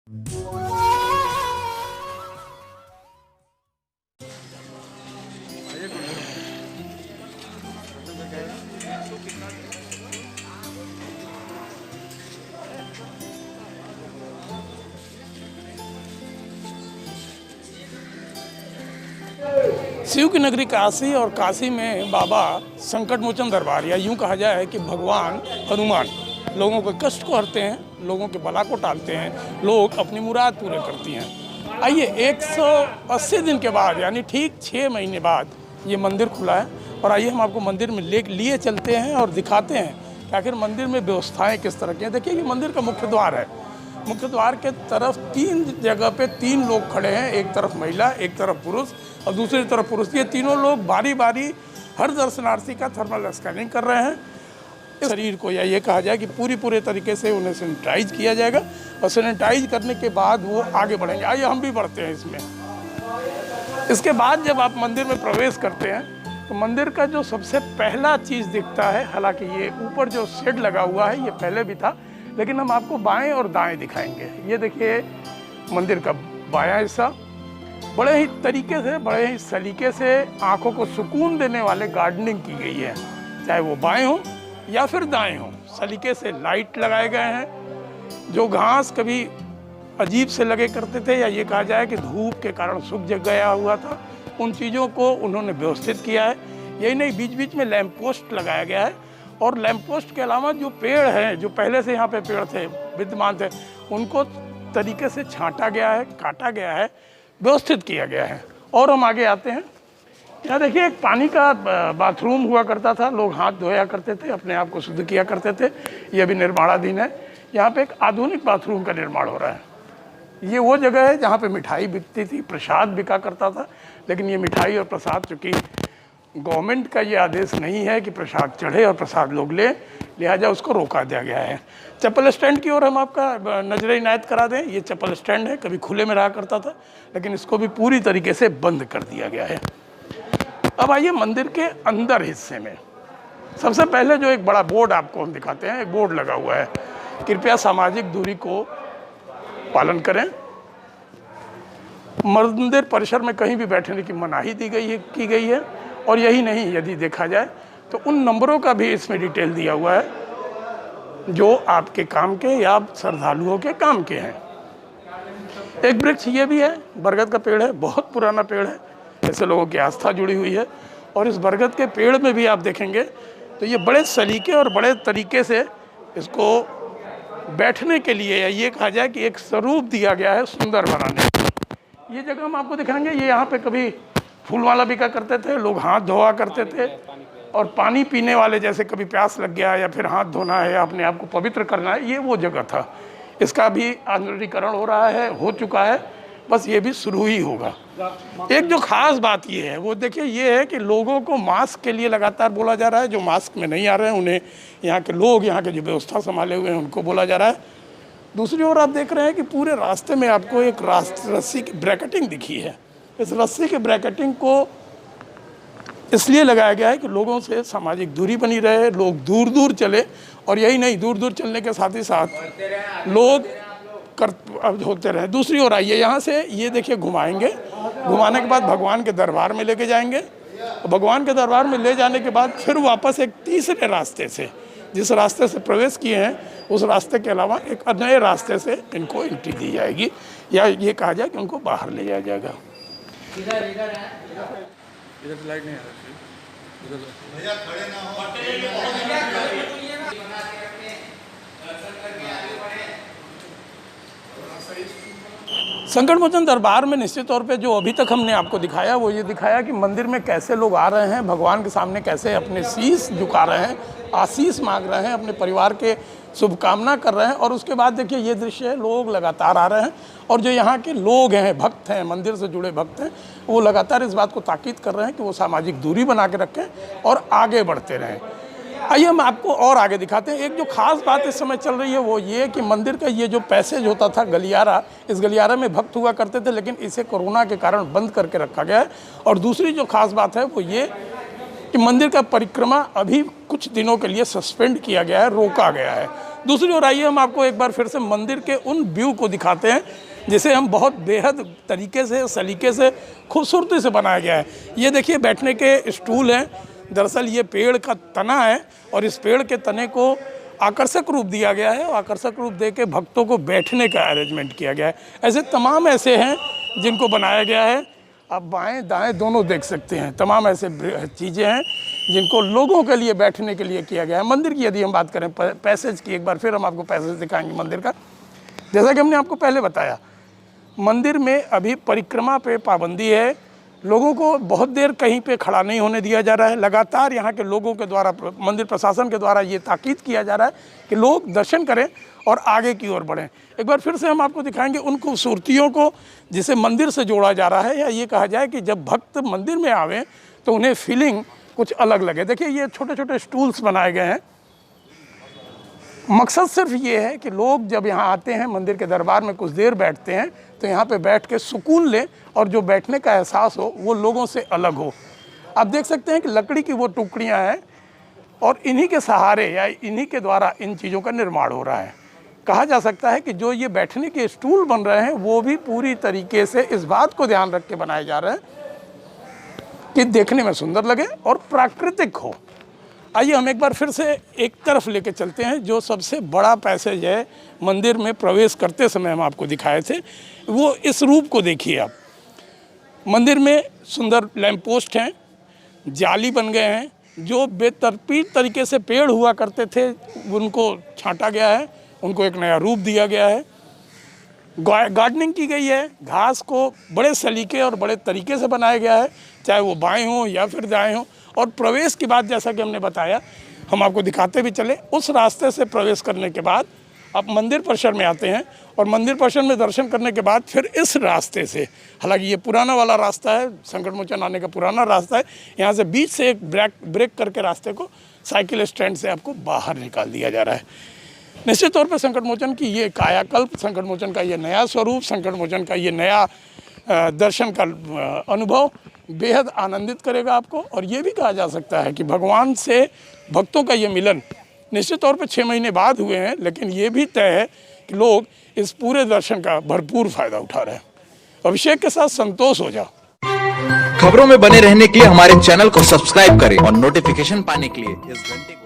शिव की नगरी काशी और काशी में बाबा संकट मोचन दरबार, या यूं कहा जाए कि भगवान हनुमान लोगों के कष्ट को हरते हैं, लोगों के बला को टालते हैं, लोग अपनी मुराद पूरे करती हैं। आइए 180 दिन के बाद यानी ठीक 6 महीने बाद ये मंदिर खुला है और आइए हम आपको मंदिर में लिए चलते हैं और दिखाते हैं कि आखिर मंदिर में व्यवस्थाएं किस तरह की हैं। देखिए ये मंदिर का मुख्य द्वार है। मुख्य द्वार के तरफ 3 जगह पे 3 लोग खड़े हैं, एक तरफ महिला, एक तरफ पुरुष और दूसरी तरफ पुरुष। ये तीनों लोग बारी बारी हर दर्शनार्थी का थर्मल स्कैनिंग कर रहे हैं। शरीर को या ये कहा जाए कि पूरे तरीके से उन्हें सैनिटाइज किया जाएगा और सैनिटाइज करने के बाद वो आगे बढ़ेंगे। आइए हम भी बढ़ते हैं इसमें। इसके बाद जब आप मंदिर में प्रवेश करते हैं तो मंदिर का जो सबसे पहला चीज़ दिखता है, हालांकि ये ऊपर जो शेड लगा हुआ है ये पहले भी था, लेकिन हम आपको बाएं और दाएं दिखाएंगे। ये देखिए मंदिर का बायां हिस्सा बड़े ही तरीके से, बड़े ही सलीके से आंखों को सुकून देने वाले गार्डनिंग की गई है। चाहे वो बाएं हो या फिर दाएं हो, सलीके से लाइट लगाए गए हैं। जो घास कभी अजीब से लगे करते थे या ये कहा जाए कि धूप के कारण सूख गया हुआ था, उन चीज़ों को उन्होंने व्यवस्थित किया है। यही नहीं, बीच बीच में लैंप पोस्ट लगाया गया है और लैंप पोस्ट के अलावा जो पेड़ हैं, जो पहले से यहाँ पे पेड़ थे, विद्यमान थे, उनको तरीके से छांटा गया है, काटा गया है, व्यवस्थित किया गया है। और हम आगे आते हैं। यहाँ देखिए एक पानी का बाथरूम हुआ करता था, लोग हाथ धोया करते थे, अपने आप को शुद्ध किया करते थे। ये अभी निर्माणाधीन है। यहाँ पे एक आधुनिक बाथरूम का निर्माण हो रहा है। ये वो जगह है जहाँ पे मिठाई बिकती थी, प्रसाद बिका करता था, लेकिन ये मिठाई और प्रसाद, चूँकि गवर्नमेंट का ये आदेश नहीं है कि प्रसाद चढ़े और प्रसाद लोग लें, लिहाजा उसको रोका दिया गया है। चप्पल स्टैंड की ओर हम आपका नजर इनायत करा दें। ये चप्पल स्टैंड है, कभी खुले में रहा करता था, लेकिन इसको भी पूरी तरीके से बंद कर दिया गया है। अब आइए मंदिर के अंदर हिस्से में। सबसे पहले जो एक बड़ा बोर्ड आपको हम दिखाते हैं, एक बोर्ड लगा हुआ है, कृपया सामाजिक दूरी को पालन करें। मंदिर परिसर में कहीं भी बैठने की मनाही की गई है। और यही नहीं, यदि देखा जाए तो उन नंबरों का भी इसमें डिटेल दिया हुआ है जो आपके काम के या श्रद्धालुओं के काम के हैं। एक वृक्ष ये भी है, बरगद का पेड़ है, बहुत पुराना पेड़ है, ऐसे लोगों की आस्था जुड़ी हुई है। और इस बरगद के पेड़ में भी आप देखेंगे तो ये बड़े सलीके और बड़े तरीके से इसको बैठने के लिए, या ये कहा जाए कि एक स्वरूप दिया गया है सुंदर बनाने। ये जगह हम आपको दिखाएंगे। ये यहाँ पे कभी फूल वाला बिका करते थे, लोग हाथ धोआ करते थे, और पानी पीने वाले, जैसे कभी प्यास लग गया या फिर हाथ धोना है या अपने आप को पवित्र करना है, ये वो जगह था। इसका भी आधुनिकीकरण हो रहा है, हो चुका है, बस ये भी शुरू ही होगा। एक जो खास बात ये है, वो देखिए ये है कि लोगों को मास्क के लिए लगातार बोला जा रहा है। जो मास्क में नहीं आ रहे हैं उन्हें यहाँ के लोग, यहाँ के जो व्यवस्था संभाले हुए हैं उनको बोला जा रहा है। दूसरी ओर आप देख रहे हैं कि पूरे रास्ते में आपको एक रस्सी की ब्रैकेटिंग दिखी है। इस रस्सी के ब्रैकेटिंग को इसलिए लगाया गया है कि लोगों से सामाजिक दूरी बनी रहे, लोग दूर दूर चले। और यही नहीं, दूर दूर चलने के साथ ही साथ लोग होते रहे। दूसरी ओर आइए, यहाँ से ये देखिए घुमाएंगे, घुमाने के बाद भगवान के दरबार में लेके जाएंगे। भगवान के दरबार में ले जाने के बाद फिर वापस एक तीसरे रास्ते से, जिस रास्ते से प्रवेश किए हैं उस रास्ते के अलावा एक नए रास्ते से इनको एंट्री दी जाएगी, या ये कहा जाए कि उनको बाहर ले जाया जाएगा। इधर लाइट नहीं आ रही, भैया खड़े ना हो। संकट मोचन दरबार में निश्चित तौर पे जो अभी तक हमने आपको दिखाया वो ये दिखाया कि मंदिर में कैसे लोग आ रहे हैं, भगवान के सामने कैसे अपने शीश झुका रहे हैं, आशीष मांग रहे हैं, अपने परिवार के शुभकामना कर रहे हैं। और उसके बाद देखिए ये दृश्य है, लोग लगातार आ रहे हैं और जो यहाँ के लोग हैं, भक्त हैं, मंदिर से जुड़े भक्त हैं, वो लगातार इस बात को ताकीद कर रहे हैं कि वो सामाजिक दूरी बना के रखें और आगे बढ़ते रहें। आइए हम आपको और आगे दिखाते हैं। एक जो खास बात इस समय चल रही है वो ये कि मंदिर का ये जो पैसेज होता था, गलियारा, इस गलियारा में भक्त हुआ करते थे, लेकिन इसे कोरोना के कारण बंद करके रखा गया है। और दूसरी जो खास बात है वो ये कि मंदिर का परिक्रमा अभी कुछ दिनों के लिए सस्पेंड किया गया है, रोका गया है। दूसरी ओर आइए हम आपको एक बार फिर से मंदिर के उन व्यू को दिखाते हैं जिसे हम बहुत बेहद तरीके से, सलीके से, खूबसूरती से बनाया गया है। ये देखिए बैठने के स्टूल हैं। दरअसल ये पेड़ का तना है और इस पेड़ के तने को आकर्षक रूप दिया गया है और आकर्षक रूप दे के भक्तों को बैठने का अरेंजमेंट किया गया है। ऐसे तमाम ऐसे हैं जिनको बनाया गया है। आप बाएं दाएं दोनों देख सकते हैं। तमाम ऐसे चीज़ें हैं जिनको लोगों के लिए बैठने के लिए किया गया है। मंदिर की यदि हम बात करें, पैसेज की, एक बार फिर हम आपको पैसेज दिखाएंगे मंदिर का। जैसा कि हमने आपको पहले बताया, मंदिर में अभी परिक्रमा पे पाबंदी है। लोगों को बहुत देर कहीं पे खड़ा नहीं होने दिया जा रहा है। लगातार यहाँ के लोगों के द्वारा, मंदिर प्रशासन के द्वारा ये ताकीद किया जा रहा है कि लोग दर्शन करें और आगे की ओर बढ़ें। एक बार फिर से हम आपको दिखाएंगे उन खूबसूरतियों को जिसे मंदिर से जोड़ा जा रहा है, या ये कहा जाए कि जब भक्त मंदिर में आवें तो उन्हें फीलिंग कुछ अलग लगे। देखिए ये छोटे छोटे स्टूल्स बनाए गए हैं। मकसद सिर्फ ये है कि लोग जब यहाँ आते हैं, मंदिर के दरबार में कुछ देर बैठते हैं, तो यहाँ पे बैठ के सुकून लें और जो बैठने का एहसास हो वो लोगों से अलग हो। आप देख सकते हैं कि लकड़ी की वो टुकड़ियाँ हैं और इन्हीं के सहारे या इन्हीं के द्वारा इन चीज़ों का निर्माण हो रहा है। कहा जा सकता है कि जो ये बैठने के स्टूल बन रहे हैं वो भी पूरी तरीके से इस बात को ध्यान रख के बनाए जा रहे हैं कि देखने में सुंदर लगे और प्राकृतिक हो। आइए हम एक बार फिर से एक तरफ लेके चलते हैं। जो सबसे बड़ा पैसेज है मंदिर में प्रवेश करते समय हम आपको दिखाए थे, वो इस रूप को देखिए आप। मंदिर में सुंदर लैंप पोस्ट हैं, जाली बन गए हैं। जो बेतरतीब तरीके से पेड़ हुआ करते थे उनको छांटा गया है, उनको एक नया रूप दिया गया है। गार्डनिंग की गई है, घास को बड़े सलीके और बड़े तरीके से बनाया गया है, चाहे वो बाएं हों या फिर दाएं हों। और प्रवेश की बात, जैसा कि हमने बताया, हम आपको दिखाते भी चले, उस रास्ते से प्रवेश करने के बाद आप मंदिर परिसर में आते हैं और मंदिर परिसर में दर्शन करने के बाद फिर इस रास्ते से, हालांकि ये पुराना वाला रास्ता है, संकट मोचन आने का पुराना रास्ता है, यहाँ से बीच से एक ब्रेक करके रास्ते को साइकिल स्टैंड से आपको बाहर निकाल दिया जा रहा है। निश्चित तौर पर संकट मोचन की ये कायाकल्प, संकट मोचन का ये नया स्वरूप, संकट मोचन का ये नया दर्शन का अनुभव बेहद आनंदित करेगा आपको। और ये भी कहा जा सकता है कि भगवान से भक्तों का ये मिलन निश्चित तौर पर 6 महीने बाद हुए हैं, लेकिन ये भी तय है कि लोग इस पूरे दर्शन का भरपूर फायदा उठा रहे हैं। अभिषेक के साथ संतोष हो जाओ। खबरों में बने रहने के लिए हमारे चैनल को सब्सक्राइब करें और नोटिफिकेशन पाने के लिए इस घंटे